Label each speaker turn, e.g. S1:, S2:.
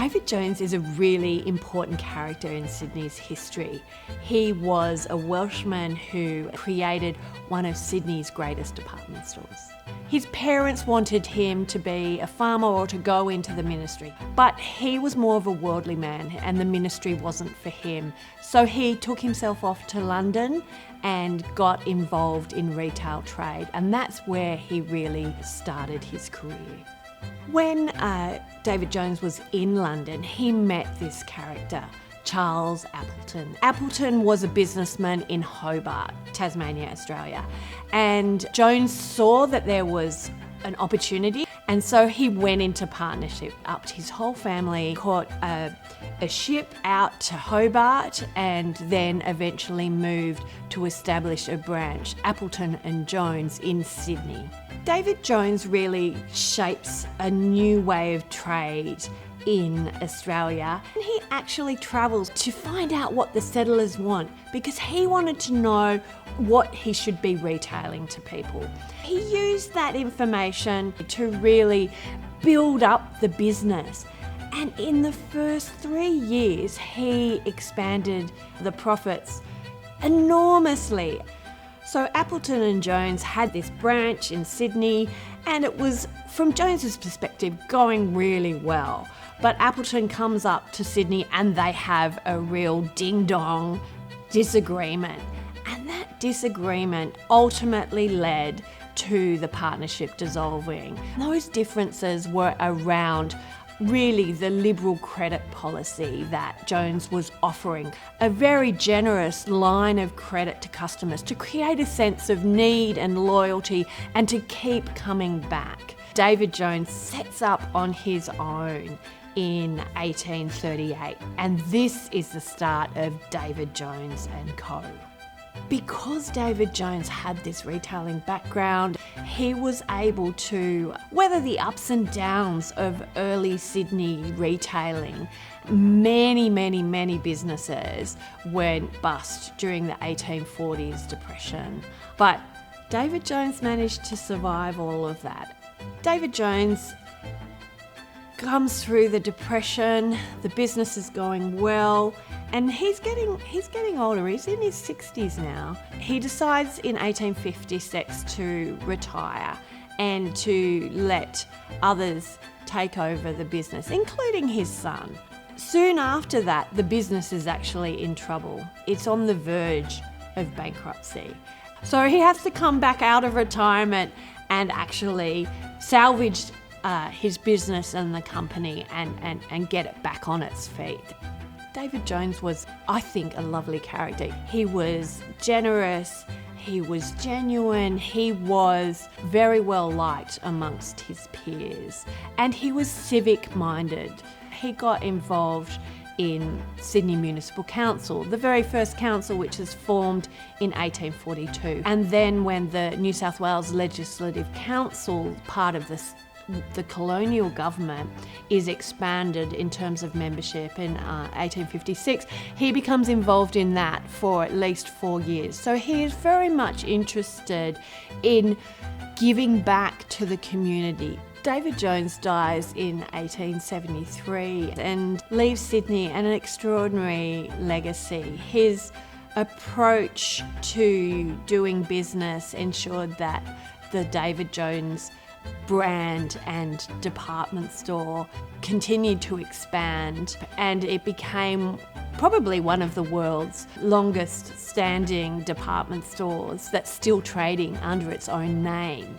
S1: David Jones is a really important character in Sydney's history. He was a Welshman who created one of Sydney's greatest department stores. His parents wanted him to be a farmer or to go into the ministry, but he was more of a worldly man and the ministry wasn't for him. So he took himself off to London and got involved in retail trade, and that's where he really started his career. When David Jones was in London, he met this character, Charles Appleton. Appleton was a businessman in Hobart, Tasmania, Australia, and Jones saw that there was an opportunity, and so he went into partnership, upped his whole family, caught a ship out to Hobart, and then eventually moved to establish a branch, Appleton and Jones, in Sydney. David Jones really shapes a new way of trade in Australia, and he actually travels to find out what the settlers want because he wanted to know what he should be retailing to people. He used that information to really build up the business, and in the first 3 years he expanded the profits enormously. So Appleton and Jones had this branch in Sydney, and it was, from Jones's perspective, going really well. But Appleton comes up to Sydney and they have a real ding-dong disagreement. And that disagreement ultimately led to the partnership dissolving. Those differences were around really the liberal credit policy that Jones was offering, a very generous line of credit to customers to create a sense of need and loyalty and to keep coming back. David Jones sets up on his own in 1838, and this is the start of David Jones and Co. Because David Jones had this retailing background, he was able to weather the ups and downs of early Sydney retailing. Many businesses went bust during the 1840s depression, but David Jones managed to survive all of that. David Jones comes through the depression, the business is going well, and he's getting older. He's in his 60s now. He decides in 1856 to retire and to let others take over the business, including his son. Soon after that, the business is actually in trouble. It's on the verge of bankruptcy. So he has to come back out of retirement and actually salvage his business and the company and get it back on its feet. David Jones was, I think, a lovely character. He was generous, he was genuine, he was very well liked amongst his peers, and he was civic-minded. He got involved in Sydney Municipal Council, the very first council, which was formed in 1842. And then when the New South Wales Legislative Council, part of the colonial government, is expanded in terms of membership in 1856, he becomes involved in that for at least 4 years. So he is very much interested in giving back to the community. David Jones dies in 1873 and leaves Sydney an extraordinary legacy. His approach to doing business ensured that the David Jones brand and department store continued to expand, and it became probably one of the world's longest standing department stores that's still trading under its own name.